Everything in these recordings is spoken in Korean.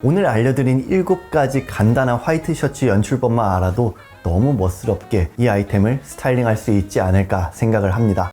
오늘 알려드린 7가지 간단한 화이트 셔츠 연출법만 알아도 너무 멋스럽게 이 아이템을 스타일링할 수 있지 않을까 생각을 합니다.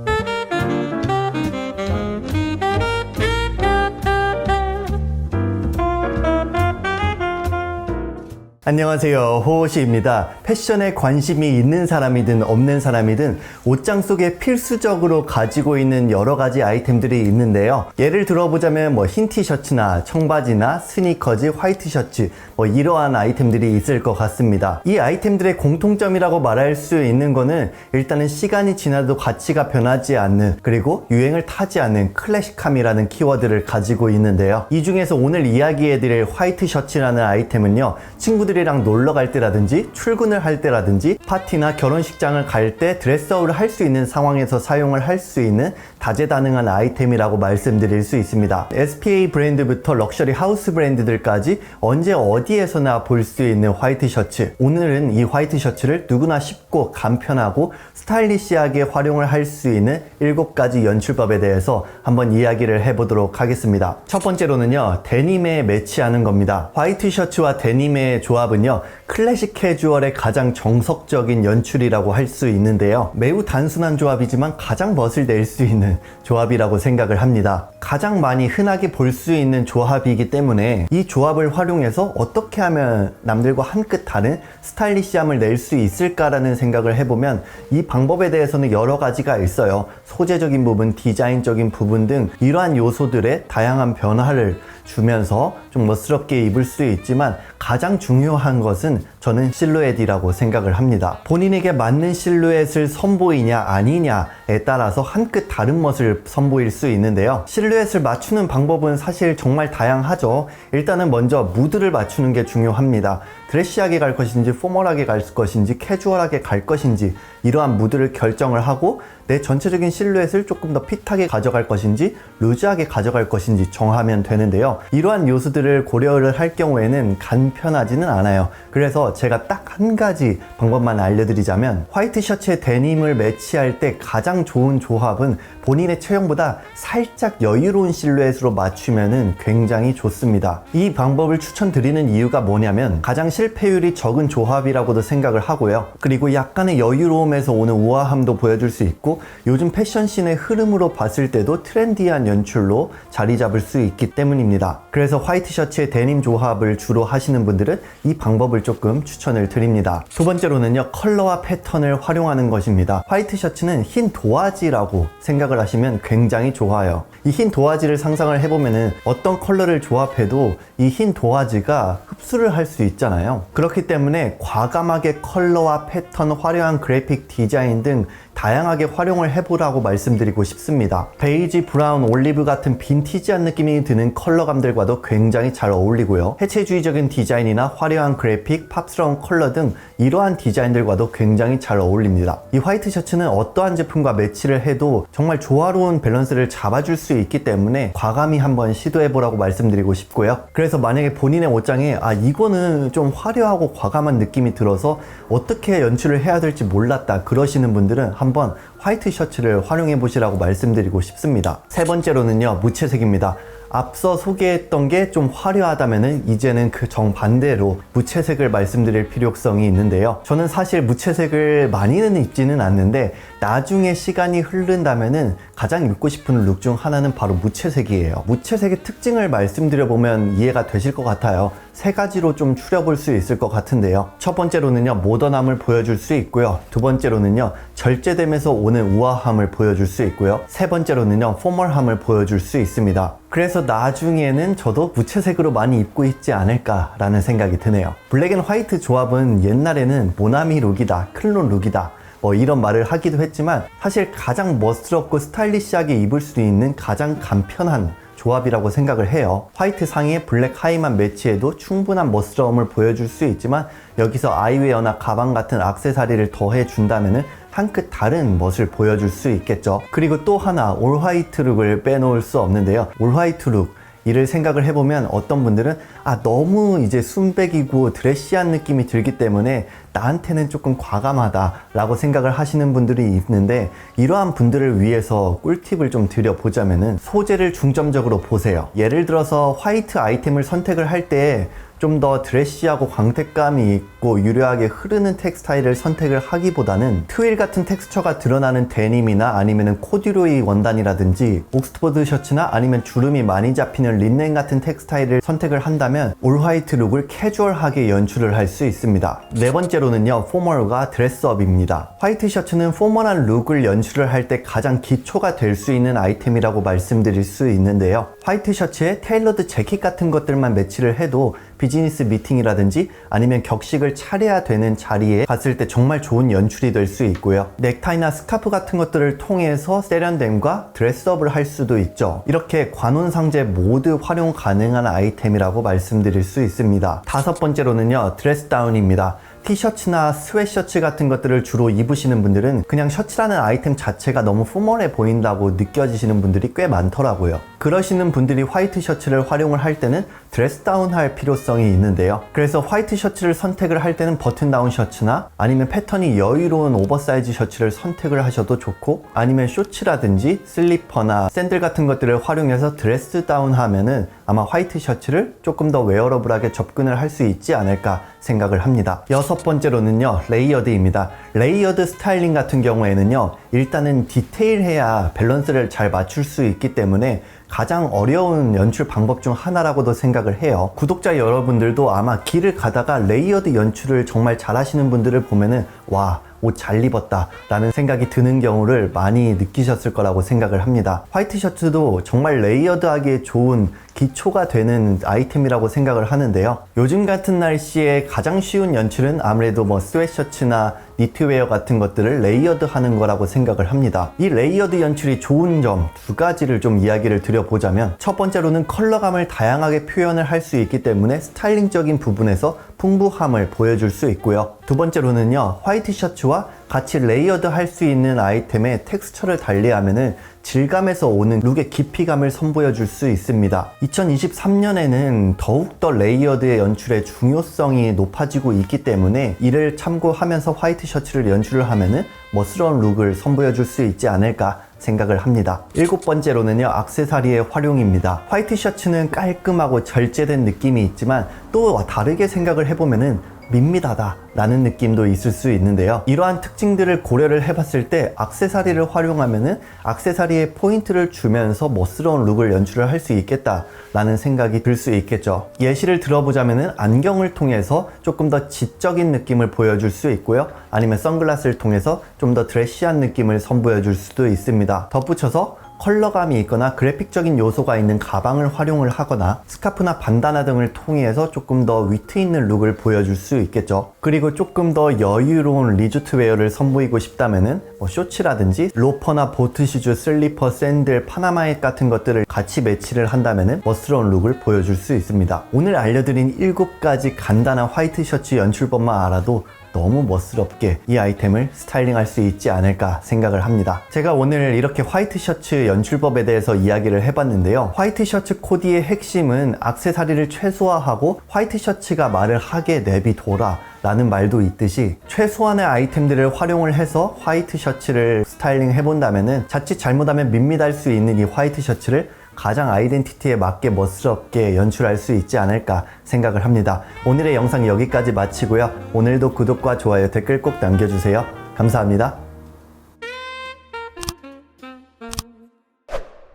안녕하세요, 호호시입니다. 패션에 관심이 있는 사람이든 없는 사람이든 옷장 속에 필수적으로 가지고 있는 여러 가지 아이템들이 있는데요. 예를 들어보자면 흰 티셔츠나 청바지나 스니커즈, 화이트 셔츠 이러한 아이템들이 있을 것 같습니다. 이 아이템들의 공통점이라고 말할 수 있는 거는 일단은 시간이 지나도 가치가 변하지 않는, 그리고 유행을 타지 않는 클래식함이라는 키워드를 가지고 있는데요. 이 중에서 오늘 이야기해드릴 화이트 셔츠라는 아이템은요, 친구들이랑 놀러 갈 때라든지 출근을 할 때라든지 파티나 결혼식장을 갈 때 드레스업을 할 수 있는 상황에서 사용을 할 수 있는 다재다능한 아이템이라고 말씀드릴 수 있습니다. SPA 브랜드부터 럭셔리 하우스 브랜드들까지 언제 어디에서나 볼 수 있는 화이트 셔츠. 오늘은 이 화이트 셔츠를 누구나 쉽고 간편하고 스타일리시하게 활용을 할 수 있는 7가지 연출법에 대해서 한번 이야기를 해보도록 하겠습니다. 첫 번째로는요, 데님에 매치하는 겁니다. 화이트 셔츠와 데님의 조합은요, 클래식 캐주얼의 가장 정석적인 연출이라고 할 수 있는데요. 매우 단순한 조합이지만 가장 멋을 낼 수 있는 조합이라고 생각을 합니다. 가장 많이 흔하게 볼 수 있는 조합이기 때문에 이 조합을 활용해서 어떻게 하면 남들과 한 끗 다른 스타일리시함을 낼 수 있을까라는 생각을 해보면 이 방법에 대해서는 여러 가지가 있어요. 소재적인 부분, 디자인적인 부분 등 이러한 요소들의 다양한 변화를 주면서 좀 멋스럽게 입을 수 있지만 가장 중요한 것은 저는 실루엣이라고 생각을 합니다. 본인에게 맞는 실루엣을 선보이냐 아니냐에 따라서 한 끗 다른 멋을 선보일 수 있는데요. 실루엣을 맞추는 방법은 사실 정말 다양하죠. 일단은 먼저 무드를 맞추는 게 중요합니다. 드레시하게 갈 것인지 포멀하게 갈 것인지 캐주얼하게 갈 것인지 이러한 무드를 결정을 하고 내 전체적인 실루엣을 조금 더 핏하게 가져갈 것인지 루즈하게 가져갈 것인지 정하면 되는데요. 이러한 요소들을 고려를 할 경우에는 간편하지는 않아요. 그래서 제가 딱 한 가지 방법만 알려드리자면 화이트 셔츠에 데님을 매치할 때 가장 좋은 조합은 본인의 체형보다 살짝 여유로운 실루엣으로 맞추면 굉장히 좋습니다. 이 방법을 추천드리는 이유가 뭐냐면 가장 실패율이 적은 조합이라고도 생각을 하고요. 그리고 약간의 여유로움에서 오는 우아함도 보여줄 수 있고 요즘 패션씬의 흐름으로 봤을 때도 트렌디한 연출로 자리 잡을 수 있기 때문입니다. 그래서 화이트 셔츠에 데님 조합을 주로 하시는 분들은 이 방법을 조금 추천을 드립니다. 두 번째로는요, 컬러와 패턴을 활용하는 것입니다. 화이트 셔츠는 흰 도화지라고 생각을 하시면 굉장히 좋아요. 이 흰 도화지를 상상을 해보면은 어떤 컬러를 조합해도 이 흰 도화지가 흡수를 할 수 있잖아요. 그렇기 때문에 과감하게 컬러와 패턴, 화려한 그래픽 디자인 등 다양하게 활용을 해보라고 말씀드리고 싶습니다. 베이지, 브라운, 올리브 같은 빈티지한 느낌이 드는 컬러감들과도 굉장히 잘 어울리고요. 해체주의적인 디자인이나 화려한 그래픽, 팝스러운 컬러 등 이러한 디자인들과도 굉장히 잘 어울립니다. 이 화이트 셔츠는 어떠한 제품과 매치를 해도 정말 조화로운 밸런스를 잡아줄 수 있기 때문에 과감히 한번 시도해보라고 말씀드리고 싶고요. 그래서 만약에 본인의 옷장에 이거는 좀 화려하고 과감한 느낌이 들어서 어떻게 연출을 해야 될지 몰랐다 그러시는 분들은 한번 화이트 셔츠를 활용해 보시라고 말씀드리고 싶습니다. 세 번째로는요, 무채색입니다. 앞서 소개했던 게 좀 화려하다면은 이제는 그 정반대로 무채색을 말씀드릴 필요성이 있는데요. 저는 사실 무채색을 많이는 입지는 않는데 나중에 시간이 흐른다면은 가장 입고 싶은 룩 중 하나는 바로 무채색이에요. 무채색의 특징을 말씀드려보면 이해가 되실 것 같아요. 세 가지로 좀 추려볼 수 있을 것 같은데요. 첫 번째로는요, 모던함을 보여줄 수 있고요. 두 번째로는요, 절제됨에서 오는 우아함을 보여줄 수 있고요. 세 번째로는요, 포멀함을 보여줄 수 있습니다. 그래서 나중에는 저도 무채색으로 많이 입고 있지 않을까라는 생각이 드네요. 블랙 앤 화이트 조합은 옛날에는 모나미 룩이다, 클론 룩이다 이런 말을 하기도 했지만 사실 가장 멋스럽고 스타일리시하게 입을 수 있는 가장 간편한 조합이라고 생각을 해요. 화이트 상의에 블랙 하의만 매치해도 충분한 멋스러움을 보여줄 수 있지만 여기서 아이웨어나 가방 같은 액세서리를 더해 준다면은 한 끗 다른 멋을 보여줄 수 있겠죠. 그리고 또 하나, 올 화이트 룩을 빼놓을 수 없는데요. 올 화이트 룩, 이를 생각을 해보면 어떤 분들은 너무 이제 순백이고 드레시한 느낌이 들기 때문에 나한테는 조금 과감하다 라고 생각을 하시는 분들이 있는데, 이러한 분들을 위해서 꿀팁을 좀 드려보자면은 소재를 중점적으로 보세요. 예를 들어서 화이트 아이템을 선택을 할 때 좀 더 드레시하고 광택감이 있고 유려하게 흐르는 텍스타일을 선택을 하기보다는 트윌 같은 텍스처가 드러나는 데님이나 아니면 코듀로이 원단이라든지 옥스퍼드 셔츠나 아니면 주름이 많이 잡히는 린넨 같은 텍스타일을 선택을 한다면 올 화이트 룩을 캐주얼하게 연출을 할 수 있습니다. 네 번째로는요, 포멀과 드레스업입니다. 화이트 셔츠는 포멀한 룩을 연출을 할 때 가장 기초가 될 수 있는 아이템이라고 말씀드릴 수 있는데요. 화이트 셔츠에 테일러드 재킷 같은 것들만 매치를 해도 비즈니스 미팅이라든지 아니면 격식을 차려야 되는 자리에 갔을 때 정말 좋은 연출이 될 수 있고요. 넥타이나 스카프 같은 것들을 통해서 세련됨과 드레스업을 할 수도 있죠. 이렇게 관혼상제 모두 활용 가능한 아이템이라고 말씀드릴 수 있습니다. 다섯 번째로는요, 드레스 다운입니다. 티셔츠나 스웨셔츠 같은 것들을 주로 입으시는 분들은 그냥 셔츠라는 아이템 자체가 너무 포멀해 보인다고 느껴지시는 분들이 꽤 많더라고요. 그러시는 분들이 화이트 셔츠를 활용을 할 때는 드레스 다운 할 필요성이 있는데요. 그래서 화이트 셔츠를 선택을 할 때는 버튼 다운 셔츠나 아니면 패턴이 여유로운 오버사이즈 셔츠를 선택을 하셔도 좋고, 아니면 쇼츠라든지 슬리퍼나 샌들 같은 것들을 활용해서 드레스 다운 하면은 아마 화이트 셔츠를 조금 더 웨어러블하게 접근을 할 수 있지 않을까 생각을 합니다. 여섯 번째로는요, 레이어드입니다. 레이어드 스타일링 같은 경우에는요, 일단은 디테일해야 밸런스를 잘 맞출 수 있기 때문에 가장 어려운 연출 방법 중 하나라고도 생각을 해요. 구독자 여러분들도 아마 길을 가다가 레이어드 연출을 정말 잘 하시는 분들을 보면은 와, 옷 잘 입었다 라는 생각이 드는 경우를 많이 느끼셨을 거라고 생각을 합니다. 화이트 셔츠도 정말 레이어드하기에 좋은 기초가 되는 아이템이라고 생각을 하는데요. 요즘 같은 날씨에 가장 쉬운 연출은 아무래도 스웨셔츠나 니트웨어 같은 것들을 레이어드 하는 거라고 생각을 합니다. 이 레이어드 연출이 좋은 점 두 가지를 좀 이야기를 드려보자면, 첫 번째로는 컬러감을 다양하게 표현을 할 수 있기 때문에 스타일링적인 부분에서 풍부함을 보여줄 수 있고요. 두 번째로는요, 화이트 셔츠와 같이 레이어드 할 수 있는 아이템의 텍스처를 달리하면은 질감에서 오는 룩의 깊이감을 선보여 줄 수 있습니다. 2023년에는 더욱더 레이어드의 연출의 중요성이 높아지고 있기 때문에 이를 참고하면서 화이트 셔츠를 연출을 하면은 멋스러운 룩을 선보여 줄 수 있지 않을까 생각을 합니다. 일곱 번째로는요, 액세서리의 활용입니다. 화이트 셔츠는 깔끔하고 절제된 느낌이 있지만 또 다르게 생각을 해보면은 밋밋하다 라는 느낌도 있을 수 있는데요. 이러한 특징들을 고려를 해봤을 때 액세서리를 활용하면은 액세서리에 포인트를 주면서 멋스러운 룩을 연출을 할 수 있겠다 라는 생각이 들 수 있겠죠. 예시를 들어보자면은 안경을 통해서 조금 더 지적인 느낌을 보여줄 수 있고요. 아니면 선글라스를 통해서 좀 더 드레시한 느낌을 선보여줄 수도 있습니다. 덧붙여서 컬러감이 있거나 그래픽적인 요소가 있는 가방을 활용을 하거나 스카프나 반다나 등을 통해서 조금 더 위트 있는 룩을 보여줄 수 있겠죠. 그리고 조금 더 여유로운 리조트 웨어를 선보이고 싶다면은 쇼츠라든지 로퍼나 보트슈즈, 슬리퍼, 샌들, 파나마잇 같은 것들을 같이 매치를 한다면은 멋스러운 룩을 보여줄 수 있습니다. 오늘 알려드린 7가지 간단한 화이트 셔츠 연출법만 알아도 너무 멋스럽게 이 아이템을 스타일링할 수 있지 않을까 생각을 합니다. 제가 오늘 이렇게 화이트 셔츠 연출법에 대해서 이야기를 해봤는데요. 화이트 셔츠 코디의 핵심은 액세서리를 최소화하고 화이트 셔츠가 말을 하게 내비둬라 라는 말도 있듯이 최소한의 아이템들을 활용을 해서 화이트 셔츠를 스타일링 해본다면은 자칫 잘못하면 밋밋할 수 있는 이 화이트 셔츠를 가장 아이덴티티에 맞게 멋스럽게 연출할 수 있지 않을까 생각을 합니다. 오늘의 영상 여기까지 마치고요. 오늘도 구독과 좋아요, 댓글 꼭 남겨주세요. 감사합니다.